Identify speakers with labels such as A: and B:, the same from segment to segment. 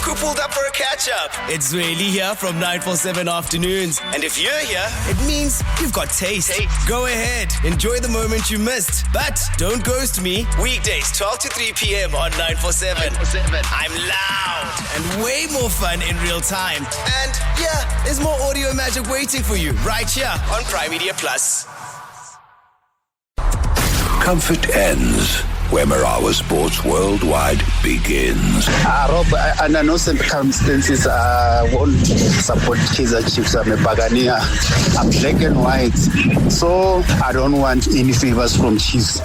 A: Look who pulled up for a catch-up. It's really here from 947 Afternoons. And if you're here, it means you've got taste. Go ahead, enjoy the moment you missed. But don't ghost me. Weekdays, 12 to 3 p.m. on 947. I'm loud and way more fun in real time. And yeah, there's more audio magic waiting for you right here on Prime Media Plus.
B: Comfort ends where Marawa Sports Worldwide begins.
C: Rob, under no circumstances, won't support Kaizer Chiefs. I'm a Pagania. I'm black and white, so I don't want any favors from Chiefs.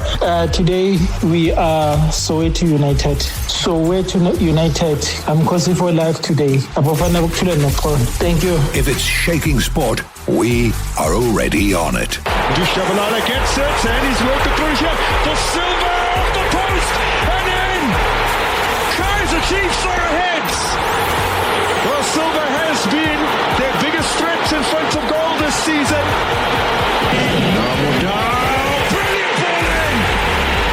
D: Today we are Soweto United. Soweto United. I'm causing for life today. Thank you.
B: If it's shaking sport, we are already on it.
E: Shabalala gets it, and he's worked it through here for Silva off the post, and in! Kaizer Chiefs are ahead! Well, Silva has been their biggest threat in front of goal this season. Brilliant ball in!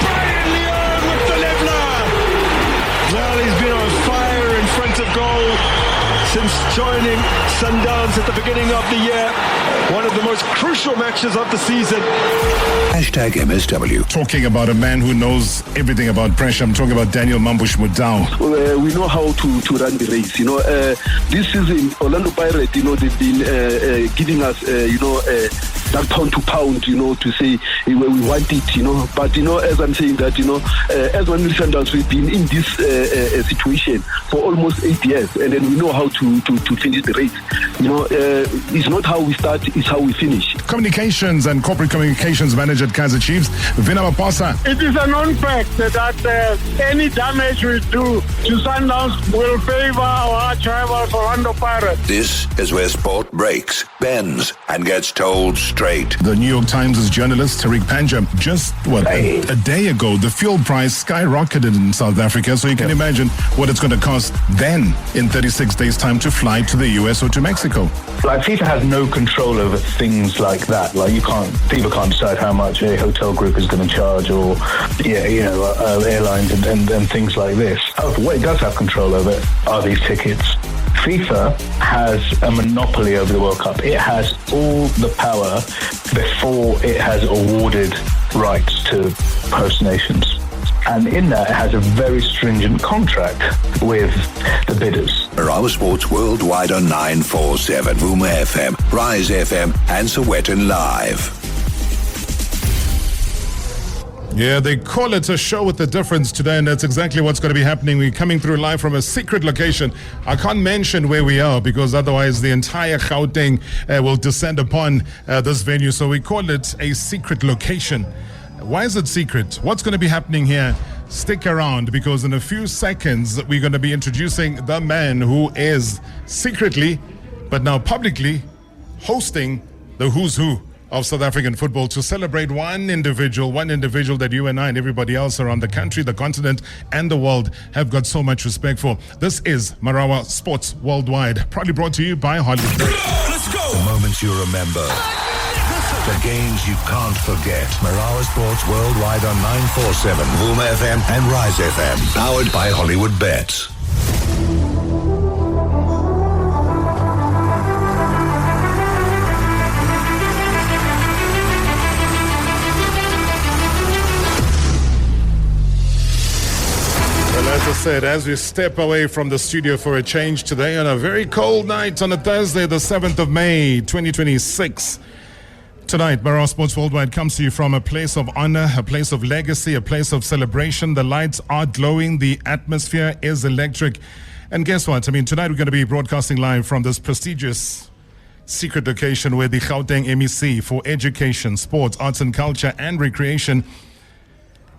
E: Brian Leon with the leveler! Well, he's been on fire in front of goal since joining Sundowns at the beginning of the year. One of the most crucial matches of the season.
B: Hashtag MSW.
F: Talking about a man who knows everything about pressure. I'm talking about Daniel Mambush Mudau.
G: We know how to run the race. This season, Orlando Pirates, they've been giving us, that pound to pound, to say we want it, But, as I'm saying that, as one Sundowns, we've been in this situation for almost 8 years, and then we know how to finish the race. It's not how we start, it's how we finish.
F: Communications and corporate communications manager at Kaizer Chiefs, Vina Maposa.
H: It is a known fact that any damage we do to Sundowns will favor our arch rivals Orlando Pirates.
B: This is where sport breaks, bends, and gets told straight.
F: The New York Times' journalist Tariq Panja, just a day ago, the fuel price skyrocketed in South Africa, so you can imagine what it's going to cost then in 36 days' time to fly to the US or to Mexico.
I: Like, FIFA has no control over things like that. Like, FIFA can't decide how much a hotel group is going to charge, or airlines and things like this. What it does have control over are these tickets. FIFA has a monopoly over the World Cup. It has all the power before it has awarded rights to host nations. And in that, it has a very stringent contract with the bidders.
B: Marawa Sports Worldwide on 947, Vuma FM, Rise FM, and Sowetan Live.
F: Yeah, they call it a show with a difference today, and that's exactly what's going to be happening. We're coming through live from a secret location. I can't mention where we are because otherwise the entire Gauteng will descend upon this venue. So we call it a secret location. Why is it secret? What's going to be happening here? Stick around, because in a few seconds we're going to be introducing the man who is secretly, but now publicly, hosting the who's who of South African football to celebrate one individual that you and I and everybody else around the country, the continent, and the world have got so much respect for. This is Marawa Sports Worldwide, proudly brought to you by Hollywood.
A: Let's go!
B: The moments you remember. The games you can't forget. Marawa Sports Worldwide on 947, Vuma FM and Rise FM. Powered by Hollywood Bets.
F: As I said, as we step away from the studio for a change today on a very cold night on a Thursday, the 7th of May, 2026. Tonight, Marawa Sports Worldwide comes to you from a place of honor, a place of legacy, a place of celebration. The lights are glowing. The atmosphere is electric. And guess what? Tonight we're going to be broadcasting live from this prestigious secret location where the Gauteng MEC for Education, Sports, Arts and Culture and Recreation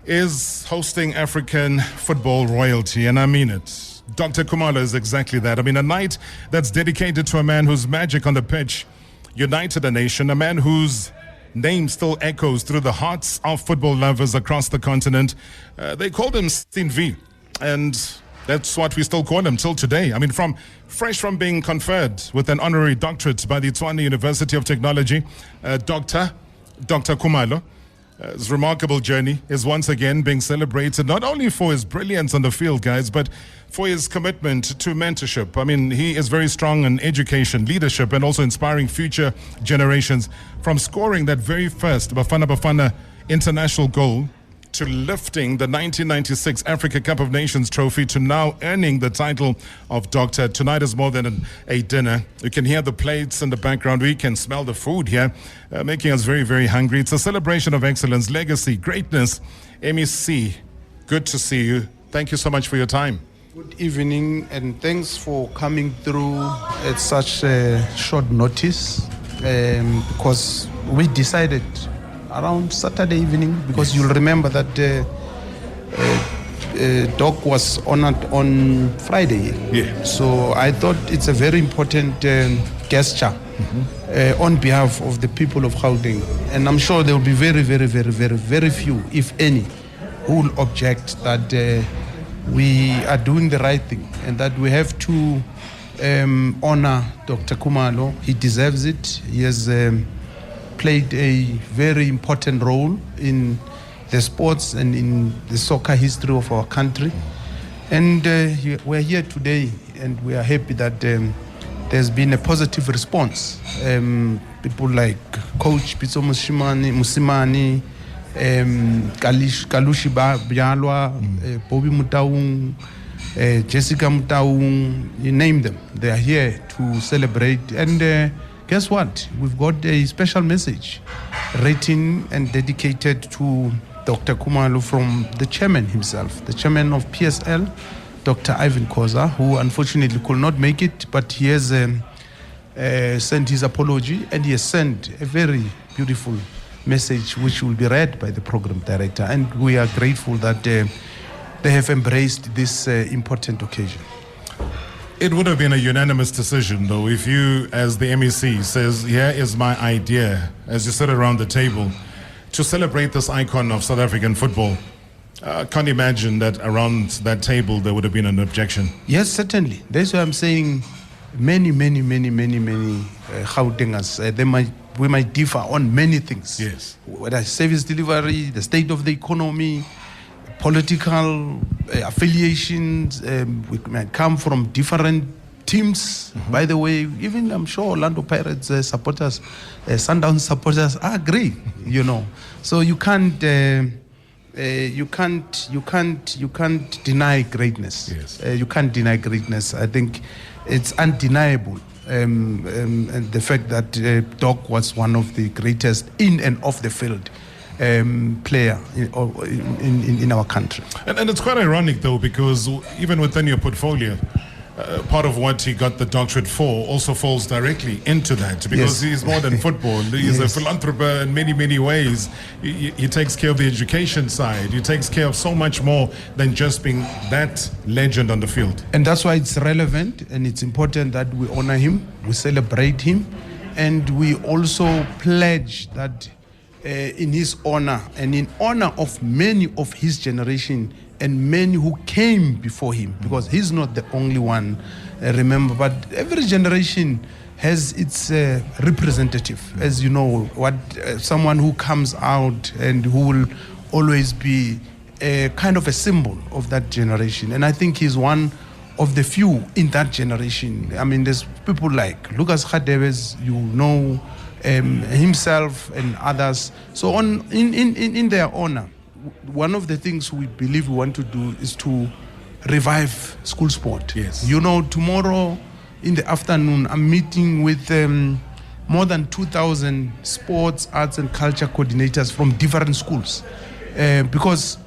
F: is hosting African football royalty, and I mean it. Doctor Khumalo is exactly that. A night that's dedicated to a man whose magic on the pitch united a nation, a man whose name still echoes through the hearts of football lovers across the continent. They called him Steen V, and that's what we still call him till today. Fresh from being conferred with an honorary doctorate by the Tshwane University of Technology, Dr. Khumalo His remarkable journey is once again being celebrated, not only for his brilliance on the field, guys, but for his commitment to mentorship. I mean, he is very strong in education, leadership, and also inspiring future generations, from scoring that very first Bafana Bafana international goal to lifting the 1996 Africa Cup of Nations trophy to now earning the title of Doctor. Tonight is more than a dinner. You can hear the plates in the background. We can smell the food here, making us very, very hungry. It's a celebration of excellence, legacy, greatness. MEC, good to see you. Thank you so much for your time.
J: Good evening, and thanks for coming through at such short notice, because we decided around Saturday evening, because you'll remember that Doc was honored on Friday.
F: Yeah.
J: So I thought it's a very important gesture on behalf of the people of Gauteng. And I'm sure there will be very, very, very, very, very few, if any, who will object that we are doing the right thing and that we have to honor Dr. Khumalo. He deserves it. He has played a very important role in the sports and in the soccer history of our country. And we're here today, and we are happy that there's been a positive response. People like Coach Pitso Musimani, Kalushi Byalwa, Bobby Mutaung, Jessica Mutaung, you name them. They are here to celebrate. And guess what? We've got a special message written and dedicated to Dr. Khumalo from the chairman himself, the chairman of PSL, Dr. Ivan Khoza, who unfortunately could not make it, but he has sent his apology, and he has sent a very beautiful message which will be read by the program director. And we are grateful that they have embraced this important occasion.
F: It would have been a unanimous decision, though, if you, as the MEC, says, here is my idea, as you sit around the table, to celebrate this icon of South African football. Can't imagine that around that table there would have been an objection.
J: Yes, certainly. That's why I'm saying many Gautengers, we might differ on many things.
F: Yes.
J: Whether service delivery, the state of the economy, political affiliations, we might come from different teams. By the way, even I'm sure Orlando Pirates supporters, Sundowns supporters agree, you know. So you can't deny greatness.
F: Yes.
J: You can't deny greatness. I think it's undeniable. And the fact that Doc was one of the greatest in and off the field player in our country.
F: And it's quite ironic, though, because even within your portfolio, part of what he got the doctorate for also falls directly into that, because he's more than football. He's a philanthropist in many ways. He takes care of the education side. He takes care of so much more than just being that legend on the field.
J: And that's why it's relevant and it's important that we honor him, we celebrate him, and we also pledge that in his honor and in honor of many of his generation and many who came before him, because he's not the only one, remember, but every generation has its representative, as you know, what someone who comes out and who will always be a kind of a symbol of that generation. And I think he's one of the few in that generation. I mean, there's people like Lucas Khadebes, you know, himself and others. So in their honor, one of the things we believe we want to do is to revive school sport.
F: Yes.
J: You know, tomorrow in the afternoon, I'm meeting with more than 2,000 sports, arts and culture coordinators from different schools, because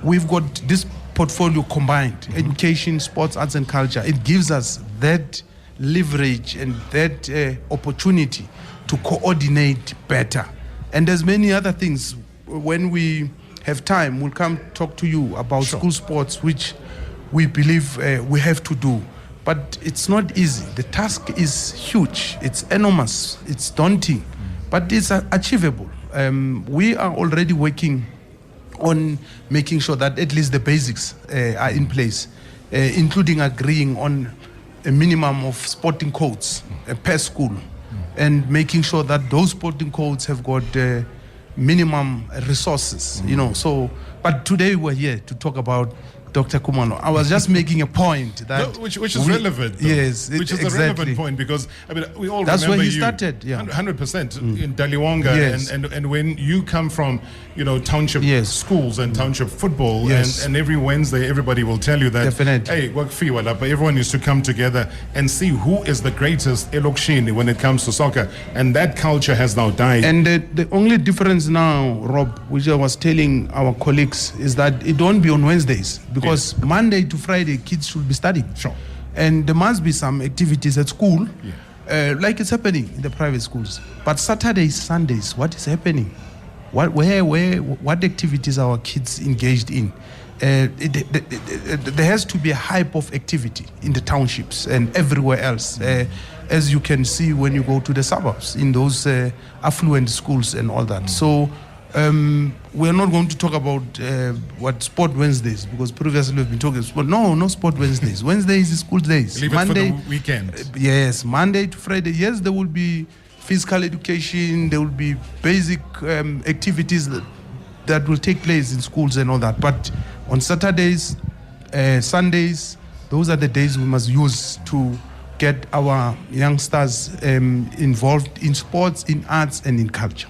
J: we've got this portfolio combined, education, sports, arts and culture. It gives us that leverage and that opportunity to coordinate better. And there's many other things. When we have time, we'll come talk to you about school sports, which we believe we have to do. But it's not easy. The task is huge. It's enormous. It's daunting. But it's achievable. We are already working on making sure that at least the basics are in place, including agreeing on a minimum of sporting codes per school, and making sure that those sporting codes have got minimum resources, you know. So, but today we're here to talk about Dr. Khumalo. I was just making a point that
F: which is relevant. Though.
J: Yes,
F: which is
J: exactly.
F: a relevant point, because I mean we all
J: that's
F: remember
J: where he
F: you
J: started. Yeah,
F: 100% in Daliwonga,
J: Yes.
F: and when you come from, you know, township schools and township football,
J: Yes.
F: and every Wednesday everybody will tell you that,
J: Definitely.
F: hey, but everyone used to come together and see who is the greatest elokishini when it comes to soccer, and that culture has now died.
J: And the only difference now, Rob, which I was telling our colleagues, is that it won't be on Wednesdays, because Monday to Friday kids should be studying.
F: Sure.
J: And there must be some activities at school, like it's happening in the private schools. But Saturdays, Sundays, what is happening? What activities are our kids engaged in? There has to be a hype of activity in the townships and everywhere else, as you can see when you go to the suburbs, in those affluent schools and all that. So we're not going to talk about what Sport Wednesdays, because previously we've been talking sport. No Sport Wednesdays. Wednesdays is school days.
F: Leave
J: Monday,
F: it for the weekend.
J: Yes, Monday to Friday. Yes, there will be physical education. There will be basic activities that will take place in schools and all that. But on Saturdays, Sundays, those are the days we must use to get our youngsters involved in sports, in arts, and in culture.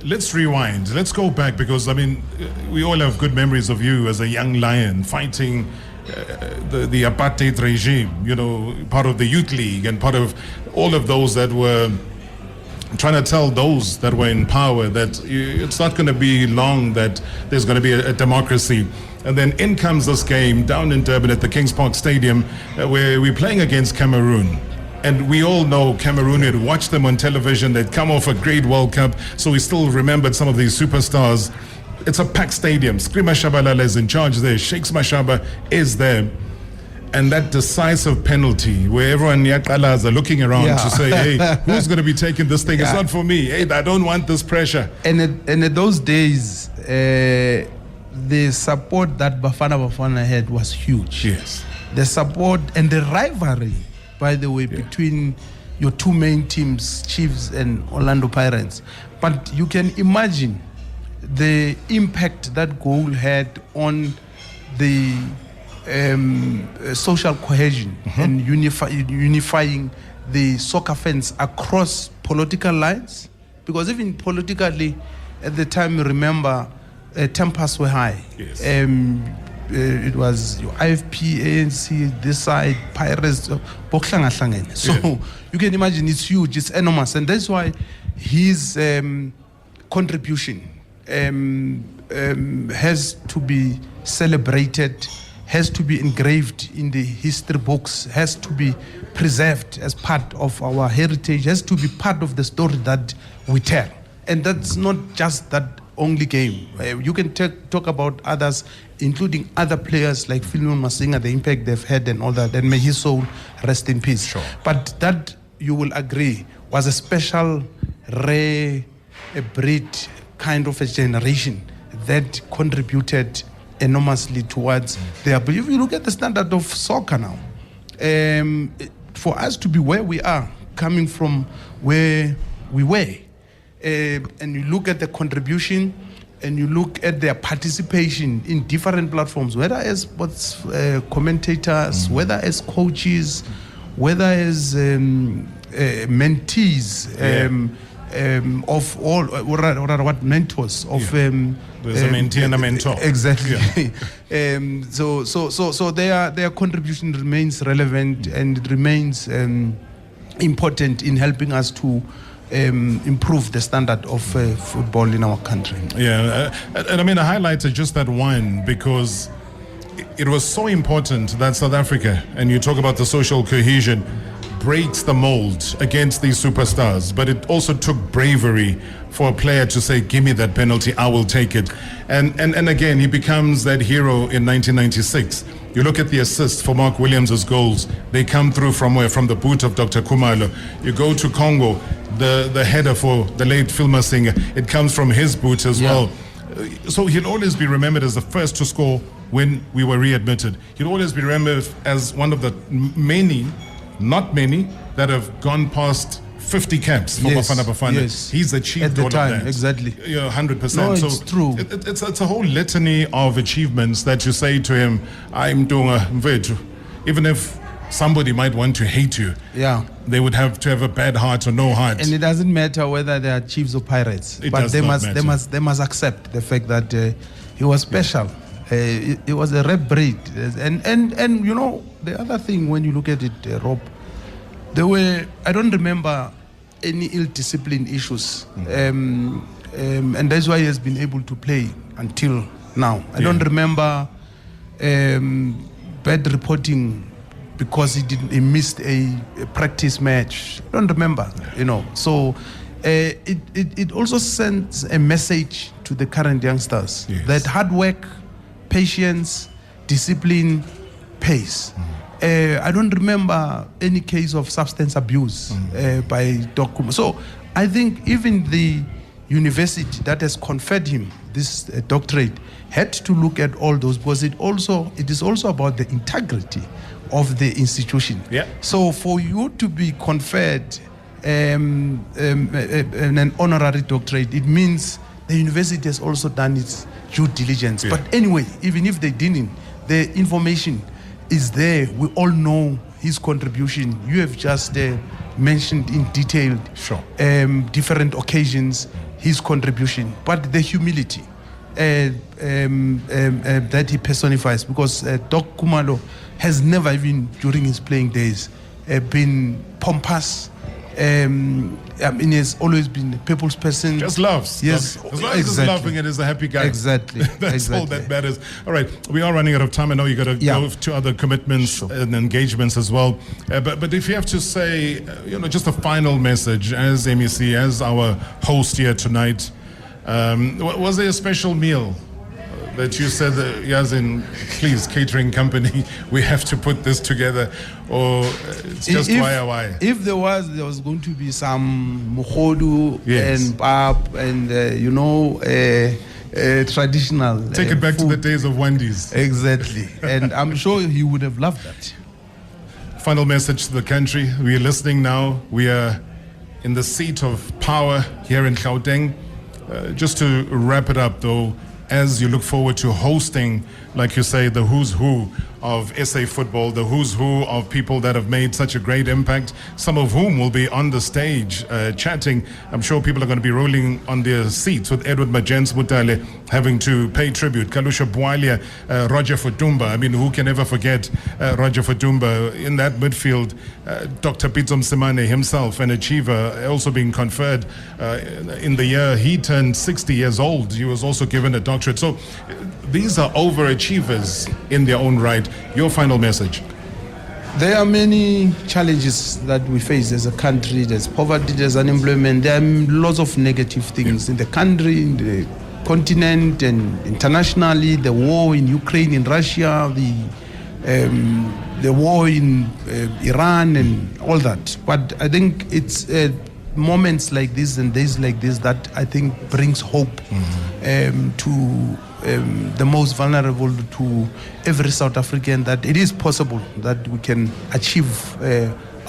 F: Let's rewind. Let's go back, because I mean, we all have good memories of you as a young lion fighting the apartheid regime. You know, part of the youth league and part of all of those that were trying to tell those that were in power that it's not going to be long that there's going to be a democracy. And then in comes this game down in Durban at the Kings Park Stadium, where we're playing against Cameroon. And we all know Cameroon, had watched them on television, they'd come off a great World Cup, so we still remembered some of these superstars. It's a packed stadium. Skrima Shabalala is in charge there, Shakes Mashaba is there. And that decisive penalty where everyone are looking around to say, hey, who's going to be taking this thing? It's not for me. Hey, I don't want this pressure.
J: And in those days, the support that Bafana had was huge.
F: Yes.
J: The support and the rivalry, by the way, between your two main teams, Chiefs and Orlando Pirates. But you can imagine the impact that goal had on the social cohesion and unifying the soccer fans across political lines. Because even politically, at the time, remember, tempers were high.
F: Yes.
J: It was your IFP, ANC, this side, Pirates, so you can imagine it's huge, it's enormous, and that's why his contribution has to be celebrated, has to be engraved in the history books, has to be preserved as part of our heritage, has to be part of the story that we tell. And that's not just that only game. You can talk about others, including other players like Philemon Masinga, the impact they've had and all that, and may his soul rest in peace.
F: Sure.
J: But that, you will agree, was a special, rare, a breed kind of a generation that contributed enormously towards their. But if you look at the standard of soccer now, for us to be where we are, coming from where we were, and you look at the contribution and you look at their participation in different platforms, whether as sports commentators, whether as coaches, whether as mentees of all, or rather what mentors of.
F: There's a mentee and a mentor.
J: Exactly. So their contribution remains relevant and it remains important in helping us to improve the standard of football in our country.
F: Yeah, and I mean, I highlighted just that one because it was so important that South Africa, and you talk about the social cohesion, breaks the mold against these superstars, but it also took bravery for a player to say, give me that penalty, I will take it. And again, he becomes that hero in 1996. You look at the assists for Mark Williams' goals, they come through from where? From the boot of Dr. Khumalo. You go to Congo, the header for the late Phil Masinga, it comes from his boot as well. So he'll always be remembered as the first to score when we were readmitted. He'll always be remembered as one of the many, not many, that have gone past 50 caps for
J: Yes,
F: Bafana Bafana.
J: yes.
F: He's achieved
J: At the
F: all
J: time,
F: of that.
J: exactly.
F: 100%.
J: No,
F: so
J: it's true.
F: It's a whole litany of achievements that you say to him, I'm doing a mvethu. Even if somebody might want to hate you,
J: Yeah.
F: they would have to have a bad heart or no heart.
J: And it doesn't matter whether they are chiefs or pirates,
F: It
J: but
F: does
J: they
F: not
J: must,
F: matter.
J: they must accept the fact that he was special. He was a rare breed, and you know the other thing when you look at it, Rob, there were, I don't remember any ill-discipline issues, and that's why he has been able to play until now. I don't remember bad reporting because he missed a practice match. I don't remember, you know. So it also sends a message to the current youngsters that hard work, patience, discipline pays. I don't remember any case of substance abuse by Dr. Khumalo. So I think even the university that has conferred him this doctorate had to look at all those, because it is also about the integrity of the institution.
F: Yeah.
J: So for you to be conferred an honorary doctorate, it means the university has also done its due diligence. But anyway, even if they didn't, the information is there. We all know his contribution. You have just mentioned in detail different occasions his contribution, but the humility that he personifies, because Dr. Khumalo has never, even during his playing days, been pompous. I mean, he has always been a people's person.
F: Just loves.
J: Yes,
F: As long as he's laughing and is a happy guy.
J: Exactly.
F: That's all that matters. All right, we are running out of time. I know you got to go to other commitments and engagements as well. But if you have to say, just a final message as MEC, as our host here tonight, was there a special meal that you said, Yazin, please, catering company, we have to put this together, or it's just why?
J: If there was going to be some mukhodu and pap and traditional.
F: Take it back
J: food.
F: to the days of Wendy's.
J: Exactly, and I'm sure he would have loved that.
F: Final message to the country. We are listening now. We are in the seat of power here in Gauteng. Just to wrap it up, though, as you look forward to hosting, like you say, the who's who of SA football, the who's who of people that have made such a great impact, some of whom will be on the stage chatting. I'm sure people are going to be rolling on their seats with Edward Majens Mutale having to pay tribute. Kalusha Bwalia, Roger Futumba. I mean, who can ever forget Roger Futumba? In that midfield, Dr. Pitso Msimane himself, an achiever, also being conferred in the year he turned 60 years old. He was also given a doctorate. So these are overachievers in their own right. Your final message?
J: There are many challenges that we face as a country. There's poverty, there's unemployment. There are lots of negative things in the country, in the continent, and internationally. The war in Ukraine, in Russia, the war in Iran, and all that. But I think it's moments like this and days like this that I think brings hope to the most vulnerable, to every South African, that it is possible that we can achieve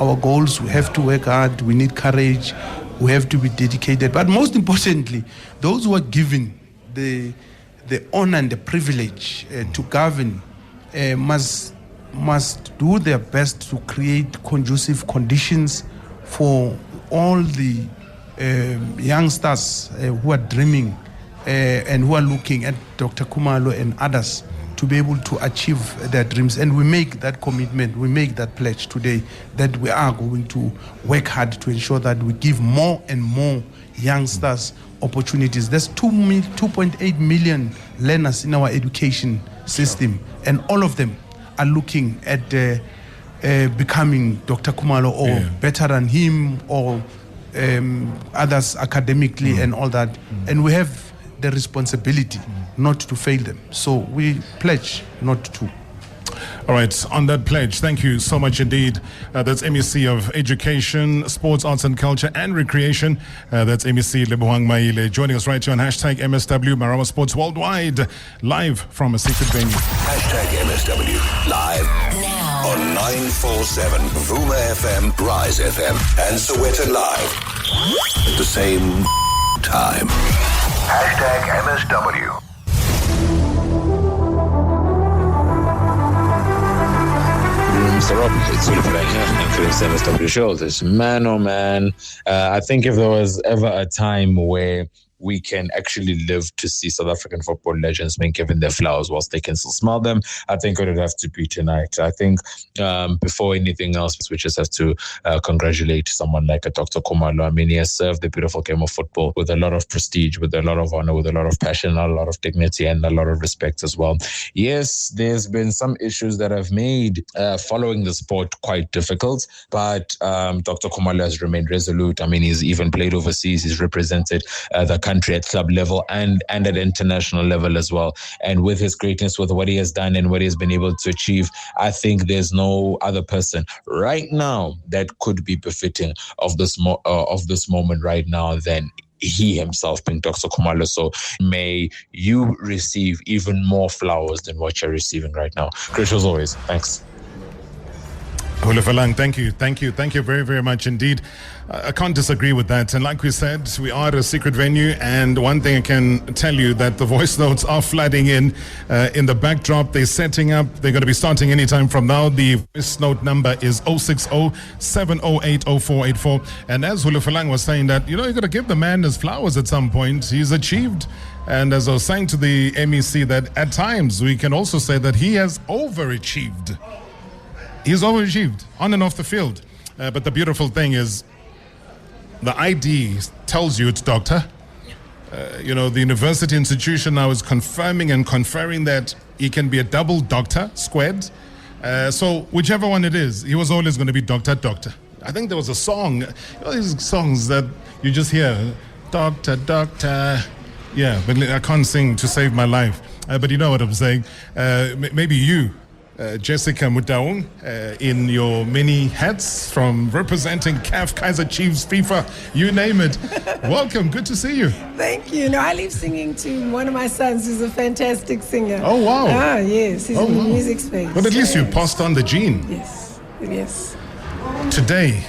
J: our goals. We have to work hard, we need courage, we have to be dedicated. But most importantly, those who are given the honor and the privilege to govern must do their best to create conducive conditions for all the youngsters who are dreaming and who are looking at Dr. Khumalo and others to be able to achieve their dreams. And we make that commitment, we make that pledge today that we are going to work hard to ensure that we give more and more youngsters opportunities. There's 2.8 million learners in our education system, and all of them are looking at becoming Dr. Khumalo or better than him, or others academically and all that. And we have the responsibility not to fail them. So we pledge not to.
F: All right, on that pledge, thank you so much indeed. That's MEC of Education, Sports, Arts and Culture and Recreation. That's MEC Lebohang Maile joining us right here on hashtag MSW, Marawa Sports Worldwide, live from a secret venue.
B: Hashtag MSW, live.
K: Now.
B: on 947 Vuma FM, Rise FM, and Soweto Live at the same time. #MSW.
K: Mr. Rob, it's really playing here and for the MSW show. This man, oh man, I think if there was ever a time where we can actually live to see South African football legends being given their flowers whilst they can still smell them, I think it would have to be tonight. I think before anything else, we just have to congratulate someone like a Doctor Khumalo. I mean, he has served the beautiful game of football with a lot of prestige, with a lot of honor, with a lot of passion, a lot of dignity, and a lot of respect as well. Yes, there's been some issues that have made following the sport quite difficult, but Dr. Khumalo has remained resolute. I mean, he's even played overseas. He's represented the country at club level and at international level as well. And with his greatness, with what he has done and what he has been able to achieve, I think there's no other person right now that could be befitting of this moment right now than he himself, being Dr. Khumalo. So may you receive even more flowers than what you're receiving right now. Chris, as always, thanks.
F: Hulufalang, thank you very, very much indeed. I can't disagree with that. And like we said, we are at a secret venue, and one thing I can tell you that the voice notes are flooding in the backdrop. They're setting up. They're going to be starting anytime from now. The voice note number is 060-708-0484. And as Hulufalang was saying that, you got to give the man his flowers at some point. He's achieved. And as I was saying to the MEC, that at times we can also say that he has overachieved. He's overachieved on and off the field. But the beautiful thing is the ID tells you it's doctor. The university institution now is confirming and conferring that he can be a double doctor, squared. So whichever one it is, he was always going to be doctor. I think there was a song, these songs that you just hear, doctor. Yeah, but I can't sing to save my life. But you know what I'm saying. Maybe you, Jessica Mutaung, in your many hats, from representing CAF, Kaizer Chiefs, FIFA, you name it. Welcome, good to see you.
L: Thank you. I leave singing to one of my sons who's a fantastic singer.
F: Oh, wow.
L: Ah, yes, he's in the music space.
F: But at least you passed on the gene.
L: Yes.
F: Today,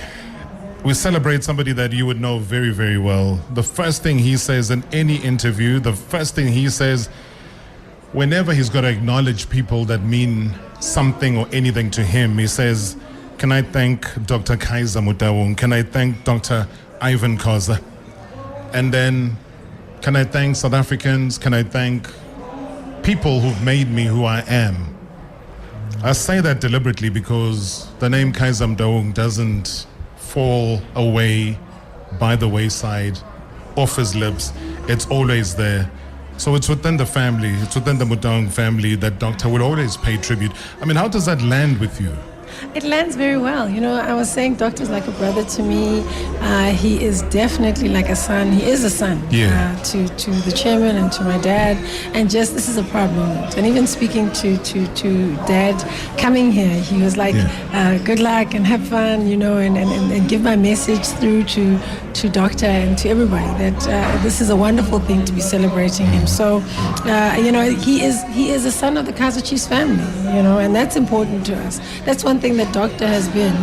F: we celebrate somebody that you would know very, very well. The first thing he says in any interview, the first thing he says whenever he's got to acknowledge people that mean something or anything to him, he says, can I thank Dr. Kaizer Mutaung? Can I thank Dr. Ivan Khoza? And then, can I thank South Africans? Can I thank people who've made me who I am? I say that deliberately because the name Kaizer Mutaung doesn't fall away by the wayside, off his lips. It's always there. So it's within the family, it's within the Mutaung family that Doctor will always pay tribute. I mean, how does that land with you?
L: It lands very well. I was saying Doctor's like a brother to me. He is definitely like a son. He is a son to the chairman and to my dad. And just, this is a proud moment. And even speaking to Dad coming here, he was like, good luck and have fun, and give my message through to Doctor and to everybody that this is a wonderful thing to be celebrating him. So, he is a son of the Kaizer Chiefs family, and that's important to us. That's one thing that Doctor has been,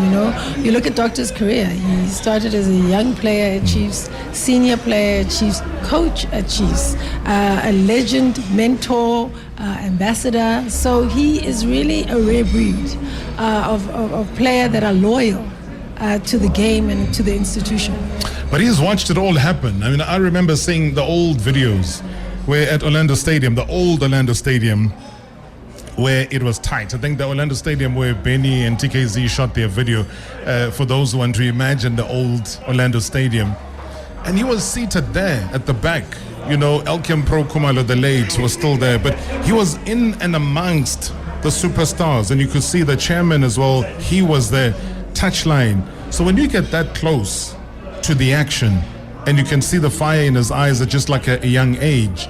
L: You look at Doctor's career. He started as a young player at Chiefs, senior player at Chiefs, coach at Chiefs, a legend, mentor, ambassador. So he is really a rare breed of player that are loyal to the game and to the institution.
F: But he's watched it all happen. I mean, I remember seeing the old videos where at Orlando Stadium, the old Orlando Stadium, where it was tight. I think the Orlando Stadium where Benny and TKZ shot their video, for those who want to imagine the old Orlando Stadium. And he was seated there at the back. Elkem Pro Khumalo, the late, was still there, but he was in and amongst the superstars, and you could see the chairman as well. He was there, touchline. So when you get that close to the action, and you can see the fire in his eyes at just like a young age,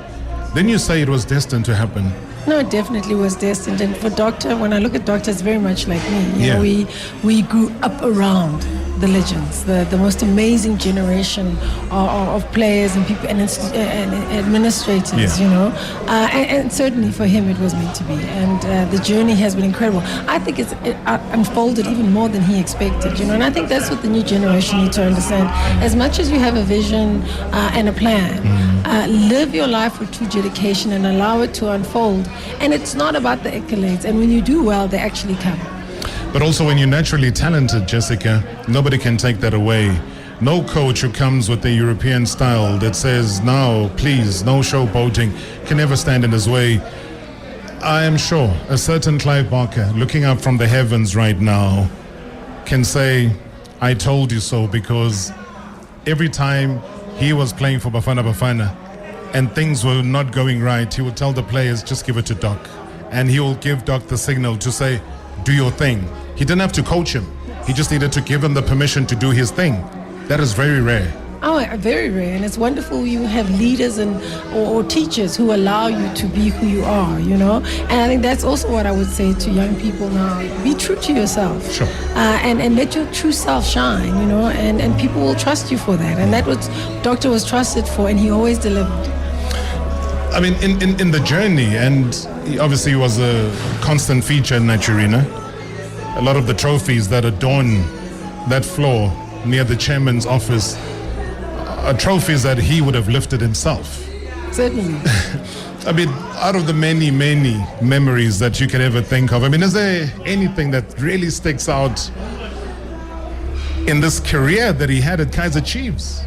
F: then you say it was destined to happen.
L: No, it definitely was destined. And for Doctor, when I look at Doctor, it's very much like me. You know, we grew up around the legends, the most amazing generation of players and people and administrators, you know. And certainly for him, it was meant to be. And the journey has been incredible. I think it unfolded even more than he expected, you know. And I think that's what the new generation need to understand. As much as you have a vision and a plan, live your life with true dedication and allow it to unfold. And it's not about the accolades. And when you do well, they actually come.
F: But also when you're naturally talented, Jessica, nobody can take that away. No coach who comes with the European style that says, now, please, no showboating, can ever stand in his way. I am sure a certain Clive Barker, looking up from the heavens right now, can say, I told you so, because every time he was playing for Bafana Bafana and things were not going right, he would tell the players, just give it to Doc. And he will give Doc the signal to say, do your thing. He didn't have to coach him. He just needed to give him the permission to do his thing. That is very rare.
L: Oh, very rare. And it's wonderful you have leaders or teachers who allow you to be who you are, you know. And I think that's also what I would say to young people now. Be true to yourself.
F: Sure.
L: And let your true self shine, you know, and people will trust you for that. And that's what Doctor was trusted for, and he always delivered.
F: I mean, in the journey, and obviously he was a constant feature in Nigeria. A lot of the trophies that adorn that floor near the chairman's office are trophies that he would have lifted himself.
L: Certainly.
F: I mean, out of the many, many memories that you can ever think of, I mean, is there anything that really sticks out in this career that he had at Kaizer Chiefs?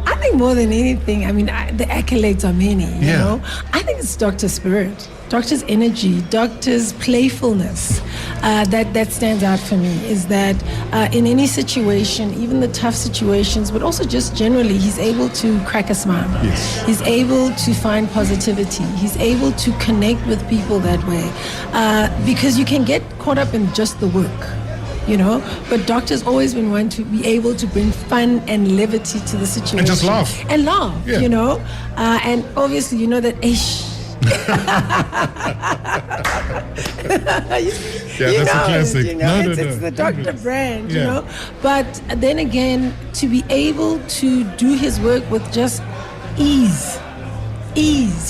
L: I think more than anything, I mean, the accolades are many, you know. I think it's Doctor's spirit, Doctor's energy, Doctor's playfulness that stands out for me, is that in any situation, even the tough situations, but also just generally, he's able to crack a smile.
F: Yes.
L: He's able to find positivity. He's able to connect with people that way, because you can get caught up in just the work. You know, but Doctor's always been one to be able to bring fun and levity to the situation.
F: And just laugh.
L: And laugh, you know. And obviously, you know that
F: that's a classic.
L: You know, it's the Doctor brand, you know. But then again, to be able to do his work with just ease,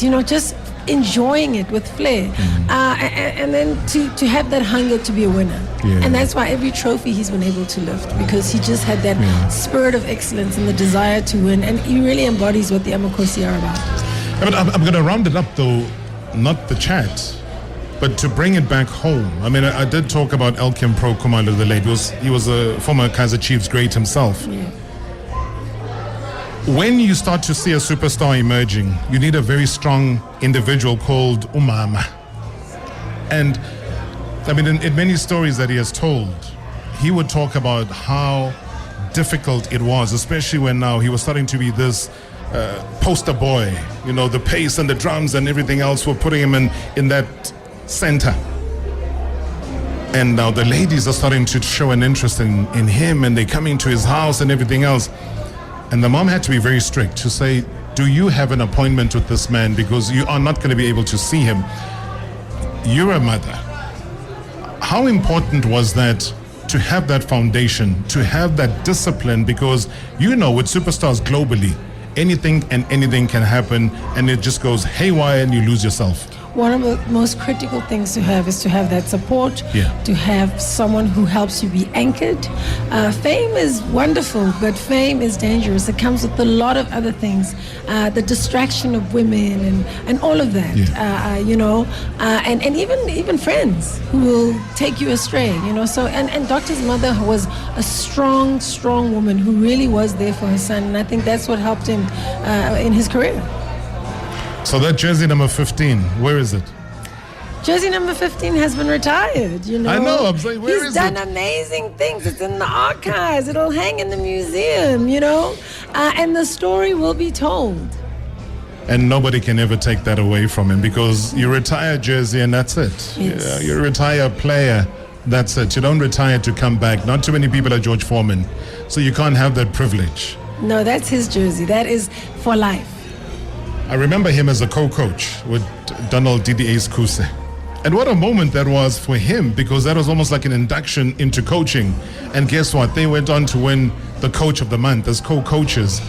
L: you know, just enjoying it with flair, and then to have that hunger to be a winner. And that's why every trophy he's been able to lift, because he just had that spirit of excellence and the desire to win, and he really embodies what the Amakosi are about.
F: But I'm going to round it up though, not the chat, but to bring it back home. I mean, I did talk about Elkim Pro Khumalo the late. He was a former Kaizer Chiefs great himself. When you start to see a superstar emerging, you need a very strong individual called Umama. And I mean, in many stories that he has told, he would talk about how difficult it was, especially when now he was starting to be this poster boy. You know, the pace and the drums and everything else were putting him in that center. And now the ladies are starting to show an interest in him, and they're coming to his house and everything else. And the mom had to be very strict to say, do you have an appointment with this man? Because you are not going to be able to see him. You're a mother. How important was that to have that foundation, to have that discipline? Because you know, with superstars globally, anything can happen, and it just goes haywire and you lose yourself.
L: One of the most critical things to have is to have that support, to have someone who helps you be anchored. Fame is wonderful, but fame is dangerous. It comes with a lot of other things, the distraction of women and all of that, you know, and even friends who will take you astray, you know. So and Doctor's mother was a strong woman who really was there for her son, and I think that's what helped him in his career.
F: So that jersey number 15, where is it?
L: Jersey number 15 has been retired, you know.
F: I know, I'm saying, where is it?
L: He's done amazing things. It's in the archives. It'll hang in the museum, you know. And the story will be told.
F: And nobody can ever take that away from him, because you retire jersey and that's it.
L: Yes.
F: You retire a player, that's it. You don't retire to come back. Not too many people are George Foreman. So you can't have that privilege.
L: No, that's his jersey. That is for life.
F: I remember him as a co-coach with Donald Didier Kuse. And what a moment that was for him, because that was almost like an induction into coaching. And guess what? They went on to win the Coach of the Month as co-coaches.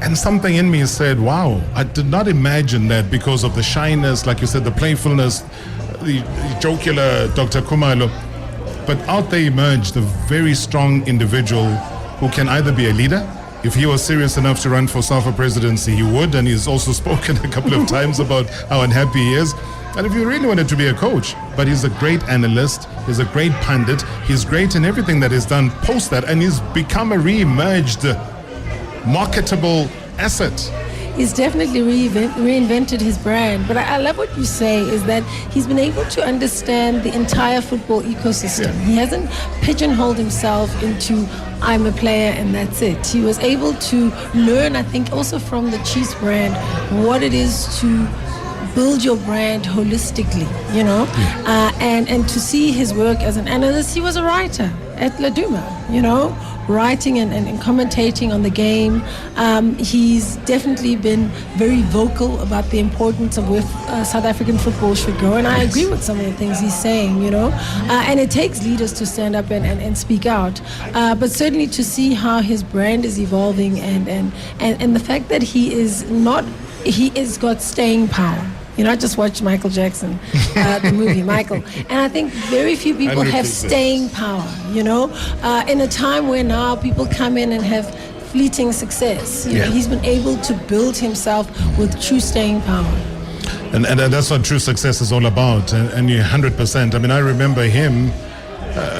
F: And something in me said, wow, I did not imagine that, because of the shyness, like you said, the playfulness, the jocular Dr. Khumalo. But out there emerged a very strong individual who can either be a leader. If he was serious enough to run for SAFA presidency, he would. And he's also spoken a couple of times about how unhappy he is. And if you really wanted to be a coach, but he's a great analyst, he's a great pundit, he's great in everything that he's done post that, and he's become a re-emerged marketable asset.
L: He's definitely reinvented his brand. But I love what you say is that he's been able to understand the entire football ecosystem. Yeah. He hasn't pigeonholed himself into I'm a player and that's it. He was able to learn, I think, also from the Chiefs brand, what it is to build your brand holistically, you know, and to see his work as an analyst. He was a writer at Laduma, you know, writing and commentating on the game. He's definitely been very vocal about the importance of where South African football should go, and I agree with some of the things he's saying, you know, and it takes leaders to stand up and speak out, but certainly to see how his brand is evolving and the fact that he is got staying power. You know, I just watched Michael Jackson, the movie Michael, and I think very few people have staying power, you know, in a time where now people come in and have fleeting success. You know, he's been able to build himself with true staying power.
F: And that's what true success is all about, and you're 100%. I mean, I remember him,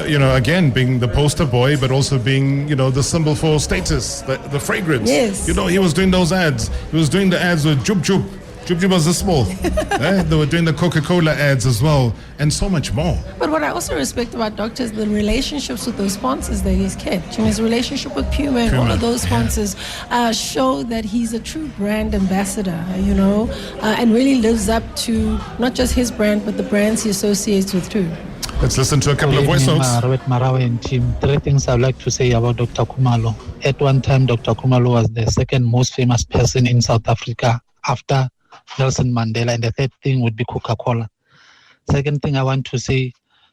F: you know, again, being the poster boy, but also being, you know, the symbol for status, the fragrance.
L: Yes.
F: You know, he was doing those ads. He was doing the ads with Jub Jub. Jub Jub was this small. They were doing the Coca-Cola ads as well, and so much more.
L: But what I also respect about Doctor is the relationships with those sponsors that he's kept. You know, his relationship with Puma and all of those sponsors show that he's a true brand ambassador, you know, and really lives up to not just his brand, but the brands he associates with too.
F: Let's listen to a couple of voice notes.
M: Robert Marawa and team. 3 things I'd like to say about Dr. Khumalo. At one time, Dr. Khumalo was the second most famous person in South Africa after Nelson Mandela, and the third thing would be Coca-Cola. Second thing I want to say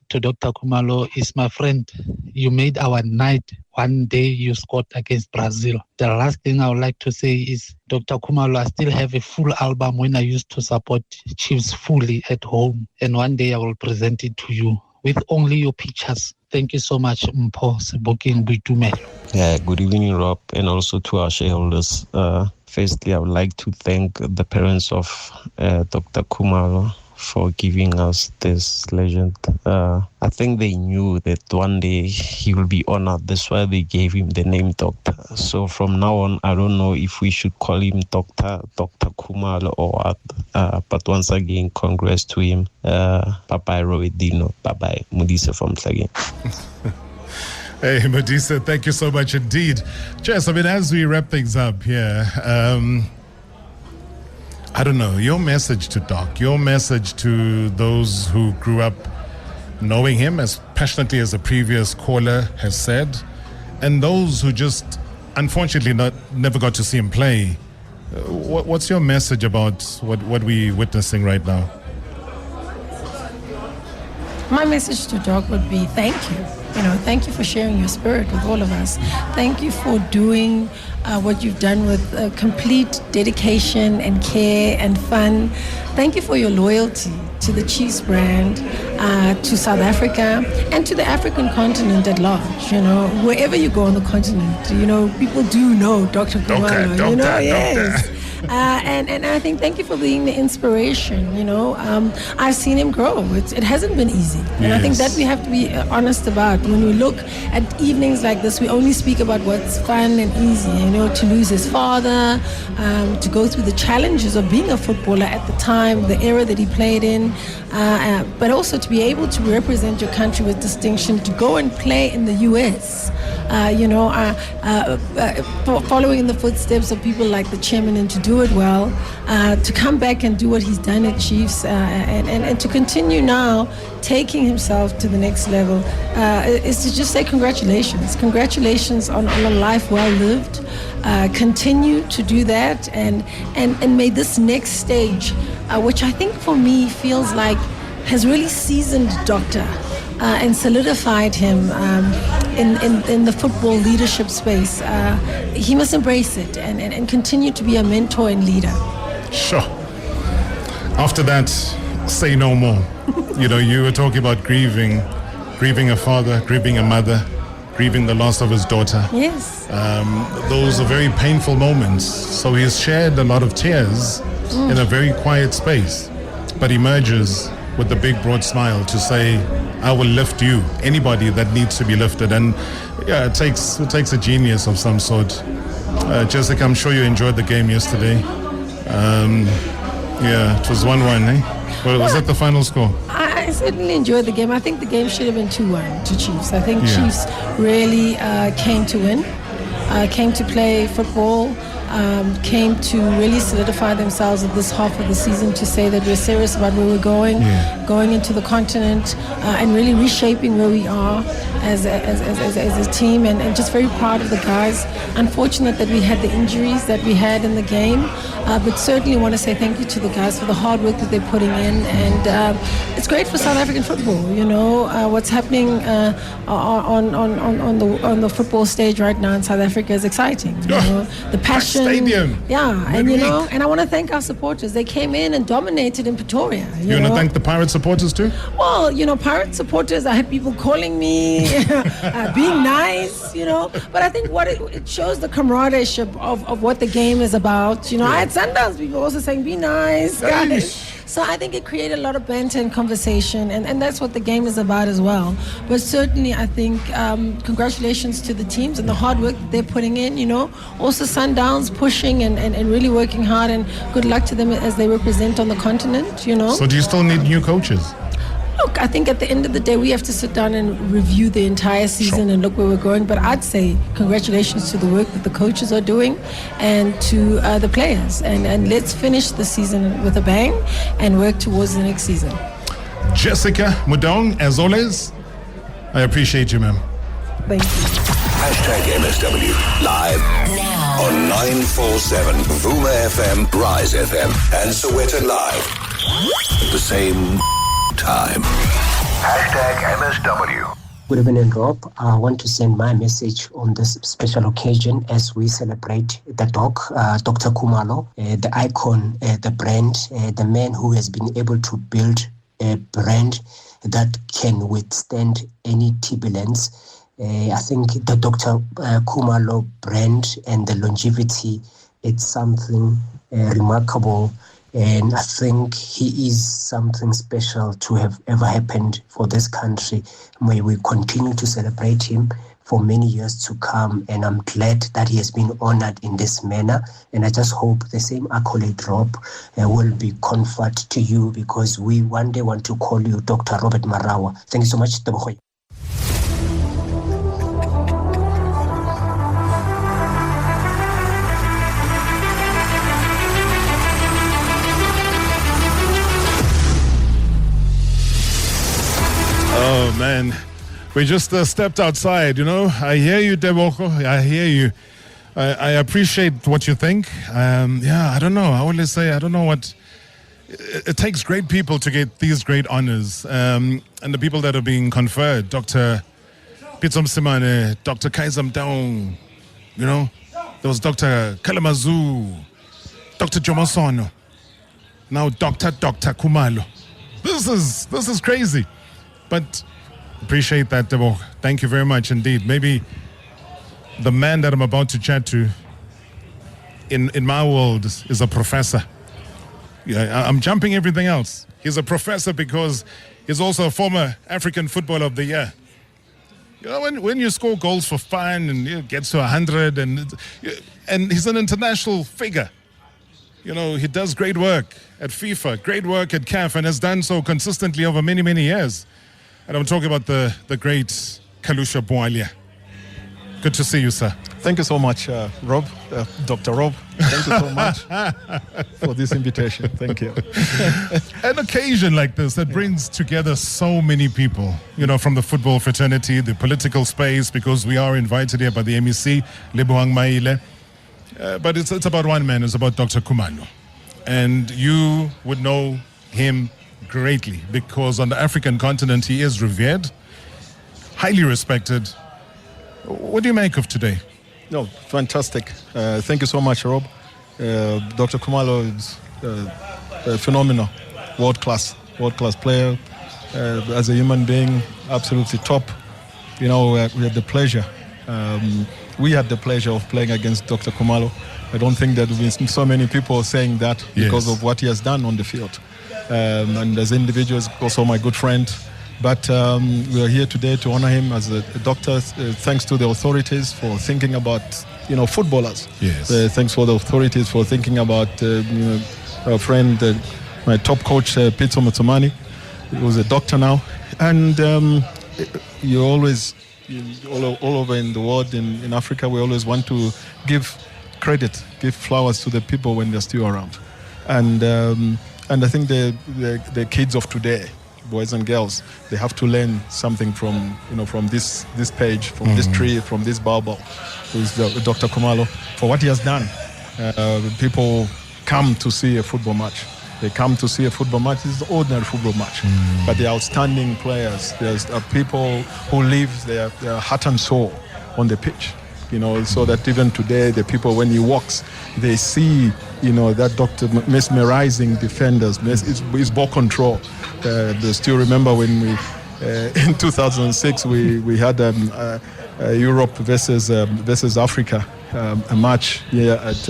M: to Dr. Khumalo is, my friend, you made our night. One day you scored against Brazil. The last thing I would like to say is, Dr. Khumalo, I still have a full album when I used to support Chiefs fully at home, and one day I will present it to you with only your pictures. Thank you so much, Mpho Sebokeng Buitumelo.
N: Yeah, good evening, Rob, and also to our shareholders. Firstly, I would like to thank the parents of Dr. Khumalo for giving us this legend. I think they knew that one day he will be honored. That's why they gave him the name Doctor. So from now on, I don't know if we should call him Dr. Khumalo or what. But once again, congrats to him. Bye-bye, Roedino. Bye-bye, Modise from Tlagin.
F: Hey, Modise, thank you so much indeed. Jess, I mean, as we wrap things up here, I don't know, your message to Doc, your message to those who grew up knowing him as passionately as the previous caller has said, and those who just unfortunately never got to see him play. What's your message about what we're witnessing right now?
L: My message to Doc would be thank you. You know, thank you for sharing your spirit with all of us. Thank you for doing what you've done with complete dedication and care and fun. Thank you for your loyalty to the Chiefs brand, to South Africa, and to the African continent at large. You know, wherever you go on the continent, you know, people do know Dr. Khumalo. You know, yes. And I think thank you for being the inspiration. You know, I've seen him grow. It hasn't been easy, and I think that we have to be honest about. When we look at evenings like this, we only speak about what's fun and easy. You know, to lose his father, to go through the challenges of being a footballer at the time, the era that he played in, but also to be able to represent your country with distinction, to go and play in the US, following in the footsteps of people like the chairman, and to do it well, to come back and do what he's done at Chiefs, and to continue now taking himself to the next level, is to just say congratulations on a life well lived. Continue to do that, and may this next stage, which I think for me feels like has really seasoned Doctor and solidified him in the football leadership space. He must embrace it and continue to be a mentor and leader.
F: Sure. After that, say no more. You were talking about grieving a father, grieving a mother, grieving the loss of his daughter.
L: Yes.
F: Those are very painful moments. So he's shared a lot of tears in a very quiet space, but emerges with a big broad smile to say, I will lift you, anybody that needs to be lifted. And yeah, it takes a genius of some sort. Jessica, I'm sure you enjoyed the game yesterday. It was 1-1, eh? Well, was that the final score?
L: I certainly enjoyed the game. I think the game should have been 2-1 to Chiefs. I think Chiefs really came to win, came to play football, came to really solidify themselves at this half of the season, to say that we're serious about where we're going into the continent, and really reshaping where we are as a team, and just very proud of the guys. Unfortunate that we had the injuries that we had in the game, but certainly want to say thank you to the guys for the hard work that they're putting in, and it's great for South African football. What's happening on the football stage right now in South Africa is exciting. The passion,
F: stadium,
L: and I want to thank our supporters. They came in and dominated in Pretoria.
F: You want to thank the Pirate supporters too?
L: Well, Pirate supporters, I had people calling me, being nice, but I think it shows the camaraderie of what the game is about. I had Sundowns people also saying, be nice, guys. So I think it created a lot of banter and conversation, and that's what the game is about as well. But certainly I think congratulations to the teams and the hard work that they're putting in, Also Sundowns pushing and really working hard, and good luck to them as they represent on the continent,
F: So do you still need new coaches?
L: Look, I think at the end of the day, we have to sit down and review the entire season and look where we're going. But I'd say congratulations to the work that the coaches are doing, and to the players. And let's finish the season with a bang and work towards the next season.
F: Jessica Mudong, as always, I appreciate you, ma'am.
L: Thank you.
B: #MSW live now on 947 Vuma FM, Rise FM, and Soweto Live. At the same time. #MSW.
O: Good evening, Rob. I want to send my message on this special occasion as we celebrate the dog, Dr. Khumalo, the icon, the brand, the man who has been able to build a brand that can withstand any turbulence. I think the Dr. Khumalo brand and the longevity, it's something remarkable. And I think he is something special to have ever happened for this country. May we continue to celebrate him for many years to come. And I'm glad that he has been honored in this manner. And I just hope the same accolade, Rob, will be comfort to you, because we one day want to call you Dr. Robert Marawa. Thank you so much, Tebogoy.
F: Oh, man. We just stepped outside, I hear you, Deboko. I hear you. I appreciate what you think. I don't know. I always say, I don't know what... It takes great people to get these great honors. And the people that are being conferred, Dr. Pitsom Simane, Dr. Kaizam Daung, there was Dr. Kalamazu, Dr. Jomasono, now Dr. Khumalo. This is crazy. But appreciate that, Debo. Thank you very much indeed. Maybe the man that I'm about to chat to in my world is a professor. Yeah, I'm jumping everything else. He's a professor because he's also a former African Footballer of the Year. When you score goals for fun and it gets to 100 and he's an international figure. You know, he does great work at FIFA, great work at CAF, and has done so consistently over many, many years. And I'm talking about the great Kalusha Bwalia. Good to see you, sir.
P: Thank you so much, Rob, Dr. Rob. Thank you so much for this invitation. Thank you.
F: An occasion like this that brings together so many people, you know, from the football fraternity, the political space, because we are invited here by the MEC, Lebohang Maile. But it's about one man. It's about Dr. Khumalo. And you would know him greatly because on the African continent he is revered, highly respected. What do you make of today?
P: No, fantastic. Thank you so much, Rob. Dr. Khumalo is phenomenal, world-class player. As a human being, absolutely top. You know, we had the pleasure. We had the pleasure of playing against Dr. Khumalo. I don't think there have been so many people saying that because of what he has done on the field. And as individuals, also my good friend. But we are here today to honor him as a doctor. Thanks to the authorities for thinking about, you know, footballers.
F: Yes.
P: Thanks for the authorities for thinking about, our friend, my top coach, Pitso Mutsumani, who's a doctor now. And you always, all over in the world, in Africa, we always want to give credit, give flowers to the people when they're still around. And I think the kids of today, boys and girls, they have to learn something from this page, from this tree, from this baobab, who's Dr. Khumalo, for what he has done. People come to see a football match. They come to see a football match. It's an ordinary football match, but they're outstanding players. There's people who live their heart and soul on the pitch. You know, so that even today, the people, when he walks, they see, you know, that doctor mesmerizing defenders, his ball control. They still remember when we, in 2006, we had Europe versus Africa, a match here at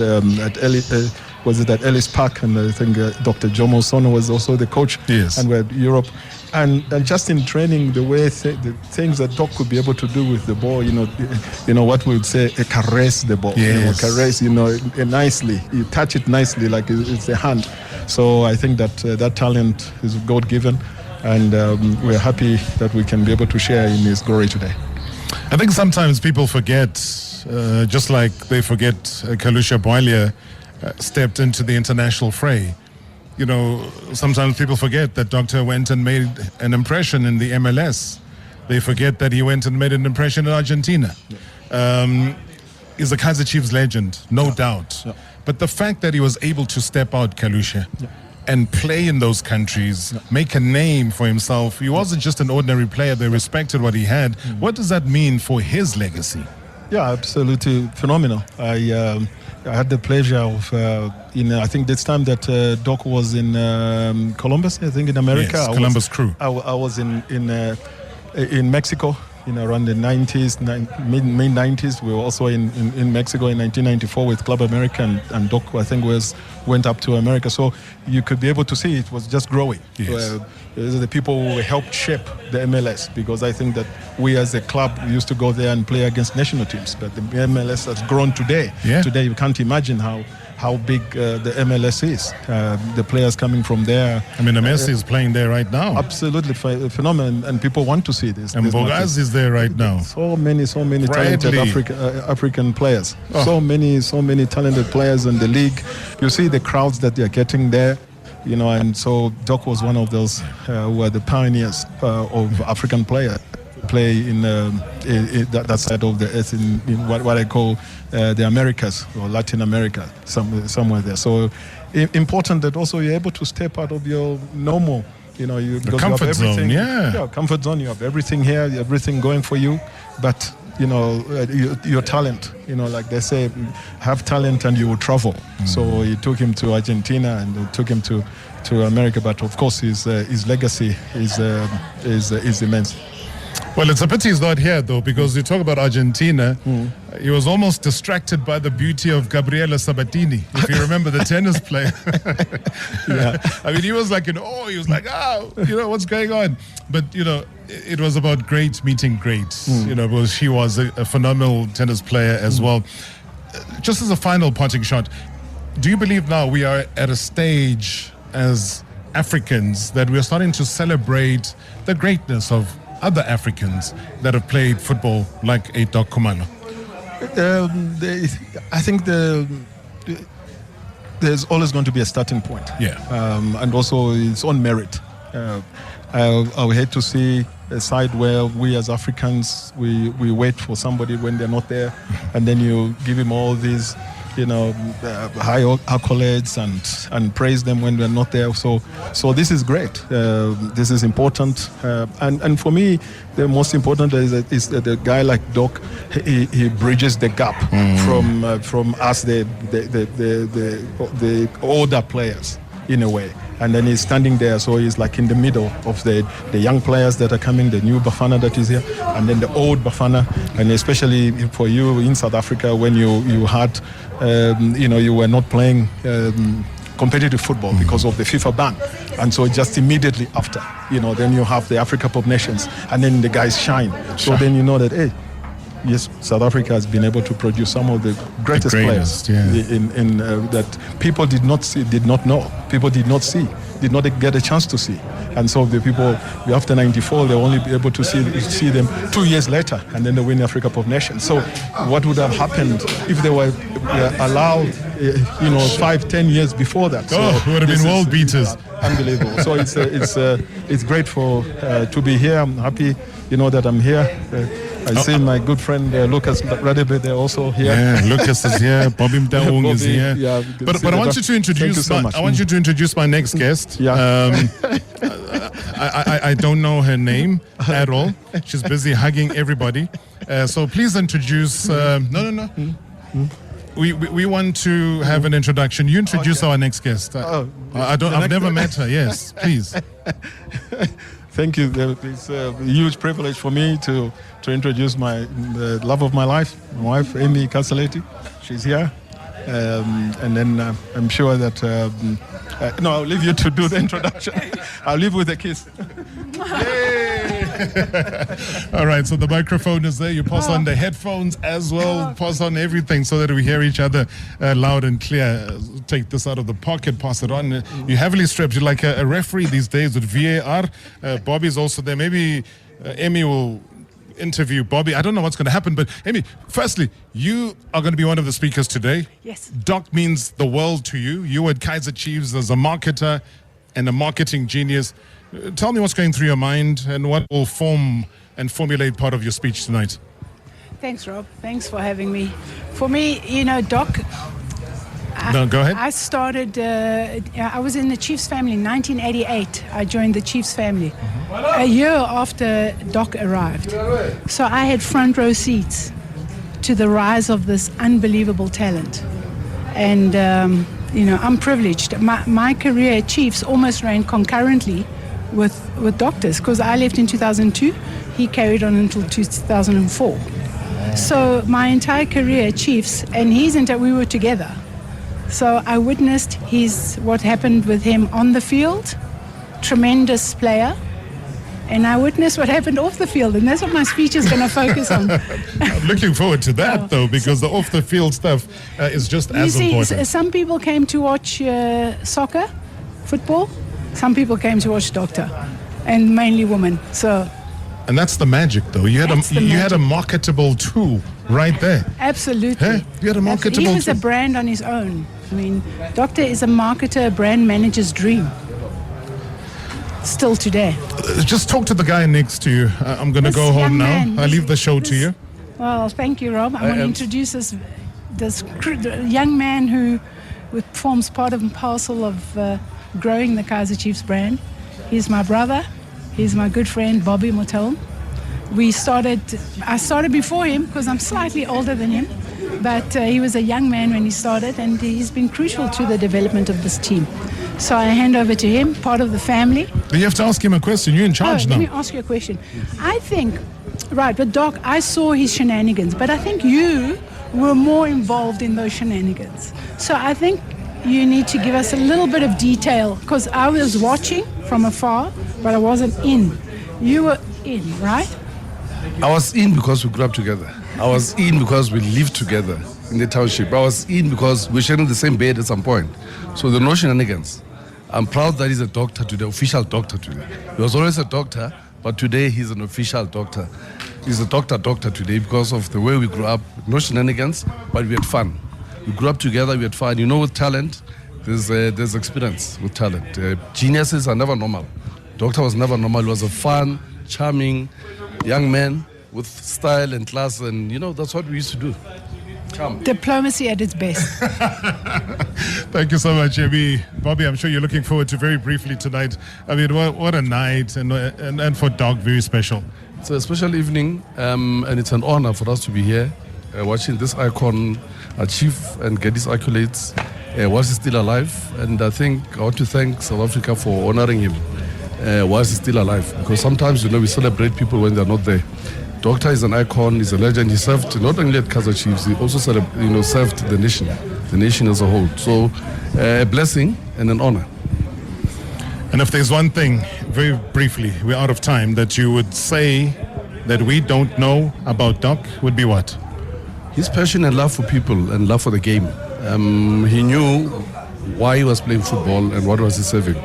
P: Ellis Park, and I think Dr. Jomo Sono was also the coach.
F: Yes.
P: And we had Europe. And just in training, the way the things that Doc could be able to do with the ball, you know what we would say, caress the ball.
F: Yes.
P: Caress, nicely. You touch it nicely, like it's a hand. So I think that talent is God-given, and we're happy that we can be able to share in his glory today.
F: I think sometimes people forget, just like they forget Kalusha Bwalia stepped into the international fray. You know, sometimes people forget that Doctor went and made an impression in the MLS. They forget that he went and made an impression in Argentina. He's a Kaizer Chiefs legend, no doubt.
P: Yeah.
F: But the fact that he was able to step out, Kalusha, and play in those countries, make a name for himself. He wasn't just an ordinary player. They respected what he had. What does that mean for his legacy?
P: Yeah, absolutely phenomenal. I had the pleasure of, I think this time that Doc was in Columbus, I think in America.
F: Yes, Columbus Crew.
P: I was in Mexico, around the 90s, mid-90s. We were also in Mexico in 1994 with Club America, and Doc, I think, went up to America. So you could be able to see it was just growing.
F: Yes.
P: The people who helped shape the MLS, because I think that we as a club used to go there and play against national teams, but the MLS has grown today.
F: Yeah.
P: Today you can't imagine how big the MLS is. The players coming from there.
F: I mean, Messi is playing there right now.
P: Absolutely phenomenal, and people want to see this.
F: And Bogaz is there right now.
P: So many talented African players.
F: Oh.
P: So many talented players in the league. You see the crowds that they are getting there. And so Doc was one of those who were the pioneers of African players. Play in that side of the earth, in what I call the Americas or Latin America, somewhere there. So important that also you're able to step out of your normal,
F: the comfort zone. Yeah,
P: comfort zone. You have everything here, you have everything going for you, but your talent, like they say, have talent and you will travel. So he took him to Argentina and he took him to America, but of course his legacy is immense.
F: Well, it's a pity he's not here, though, because you talk about Argentina. He was almost distracted by the beauty of Gabriela Sabatini, if you remember, the tennis player.
P: Yeah.
F: I mean, he was like, he was like, what's going on? But, it was about great meeting greats, because she was a phenomenal tennis player as well. Just as a final parting shot, do you believe now we are at a stage as Africans that we're starting to celebrate the greatness of other Africans that have played football like a Doc Khumalo?
P: I think there's always going to be a starting point.
F: Yeah.
P: And also its own merit. I would hate to see a side where we as Africans, we wait for somebody when they're not there, and then you give him all these, high accolades and praise them when they're not there. So this is great. This is important. And for me, the most important is that a guy like Doc, he bridges the gap from us, the older players, in a way. And then he's standing there, so he's like in the middle of the young players that are coming, the new Bafana that is here, and then the old Bafana. And especially for you in South Africa, when you had, you were not playing competitive football because of the FIFA ban. And so just immediately after, then you have the Africa Cup of Nations, and then the guys shine. So then you know that, hey, yes, South Africa has been able to produce some of the greatest players in that people did not know, people did not see, did not get a chance to see. And so the people after '94, they only be able to see them 2 years later, and then they win the Africa Cup of Nations. So what would have happened if they were allowed, 5-10 years before that?
F: So we would have been world beaters.
P: Unbelievable. So it's great to be here. I'm happy, that I'm here. I see my good friend Lucas Radebe, they're also here.
F: Yeah, Lucas is here. Bobby Mtaung is here.
P: Yeah,
F: but I want you to introduce. I want you to introduce my next guest.
P: Yeah.
F: I don't know her name at all. She's busy hugging everybody. So please introduce. No. We want to have an introduction. You introduce our next guest. I've never met her. Yes, please.
P: Thank you. It's a huge privilege for me to introduce the love of my life, my wife, Amy Castelletti. She's here. And then I'm sure that... I'll leave you to do the introduction. I'll leave with a kiss.
F: All right, so the microphone is there. You pass on the headphones as well. Pass on everything so that we hear each other loud and clear. Take this out of the pocket, pass it on. You're heavily strapped. You're like a referee these days with VAR. Bobby's also there. Maybe Amy will interview Bobby. I don't know what's going to happen, but Amy, firstly, you are going to be one of the speakers today.
Q: Yes.
F: Doc means the world to you. You at Kaizer Chiefs as a marketer and a marketing genius. Tell me what's going through your mind and what will form and formulate part of your speech tonight.
Q: Thanks, Rob. Thanks for having me. For me, Doc...
F: No, go ahead.
Q: I started, I was in the Chiefs family in 1988. I joined the Chiefs family a year after Doc arrived. So I had front row seats to the rise of this unbelievable talent. And, I'm privileged. My career at Chiefs almost ran concurrently with Doctor's, because I left in 2002. He carried on until 2004. So my entire career at Chiefs, and we were together. So I witnessed what happened with him on the field, tremendous player, and I witnessed what happened off the field, and that's what my speech is going to focus on.
F: I'm looking forward to that, though, because the off-the-field stuff is just as important.
Q: Some people came to watch soccer, football. Some people came to watch Doctor, and mainly women.
F: And that's the magic, though. You had a marketable tool right there.
Q: Absolutely.
F: Hey, you had a marketable tool.
Q: He was a brand on his own. I mean, Doctor is a marketer, a brand manager's dream. Still today.
F: Just talk to the guy next to you. I'm going to go home now. I leave the show to you.
Q: Well, thank you, Rob. I want to introduce this young man who forms part and parcel of growing the Kaizer Chiefs brand. He's my brother. He's my good friend, Bobby Mtaung. I started before him because I'm slightly older than him, but he was a young man when he started, and he's been crucial to the development of this team. So I hand over to him, part of the family.
F: You have to ask him a question. You're in charge now.
Q: Let me ask you a question. I think, but Doc, I saw his shenanigans, but I think you were more involved in those shenanigans. So I think you need to give us a little bit of detail, because I was watching from afar, but I wasn't in. You were in, right?
R: I was in because we grew up together. I was in because we lived together in the township. I was in because we're sharing the same bed at some point. So there are no shenanigans. I'm proud that he's a doctor today, official doctor today. He was always a doctor, but today he's an official doctor. He's a doctor today because of the way we grew up. No shenanigans, but we had fun. We grew up together, we had fun. You know, with talent, there's experience with talent. Geniuses are never normal. Doctor was never normal. He was a fun, charming young man with style and class, and that's what we used to do. Come.
Q: Diplomacy at its best.
F: Thank you so much, Abby. Bobby, I'm sure you're looking forward to very briefly tonight. I mean, what a night, and for Doc, very special.
R: It's a special evening, and it's an honor for us to be here, watching this icon achieve and get his accolades whilst he's still alive. And I think I want to thank South Africa for honoring him whilst he's still alive, because sometimes, we celebrate people when they're not there. Doctor is an icon, he's a legend. He served not only at Kaizer Chiefs, he also served the nation as a whole. So a blessing and an honor.
F: And if there's one thing, very briefly, we're out of time, that you would say that we don't know about Doc, would be what?
R: His passion and love for people and love for the game. He knew why he was playing football and what was he serving.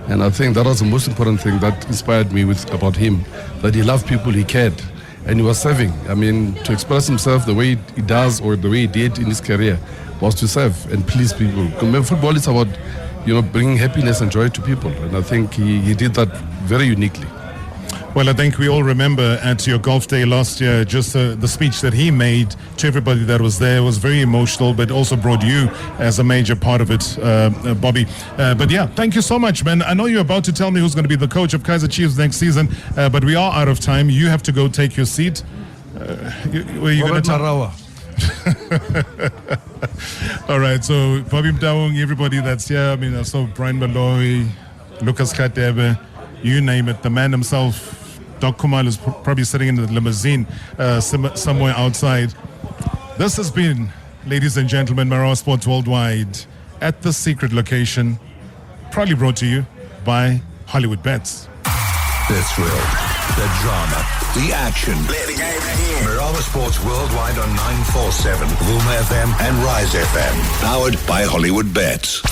R: And I think that was the most important thing that inspired me about him, that he loved people, he cared. And he was serving. I mean, to express himself the way he does or the way he did in his career was to serve and please people. Football is about, bringing happiness and joy to people. And I think he did that very uniquely.
F: Well, I think we all remember at your golf day last year, just the speech that he made to everybody that was there was very emotional, but also brought you as a major part of it, Bobby. But yeah, thank you so much, man. I know you're about to tell me who's going to be the coach of Kaizer Chiefs next season, but we are out of time. You have to go take your seat. Where you
R: Robert Marawa.
F: All right, so Bobby Mdawung, everybody that's here. I mean, I saw Brian Malloy, Lucas Katebe, you name it, the man himself. Doc Khumalo is probably sitting in the limousine somewhere outside. This has been, ladies and gentlemen, Marawa Sports Worldwide at the secret location, proudly brought to you by Hollywood Bets.
B: The thrill, the drama, the action.
A: Play the game here.
B: Marawa Sports Worldwide on 947, Vuma FM and Rise FM. Powered by Hollywood Bets.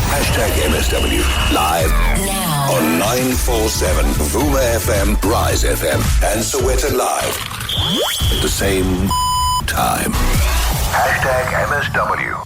B: #MSW live now on 947 Vuma FM, Rise FM, and Sowetan Live at the same time. #MSW.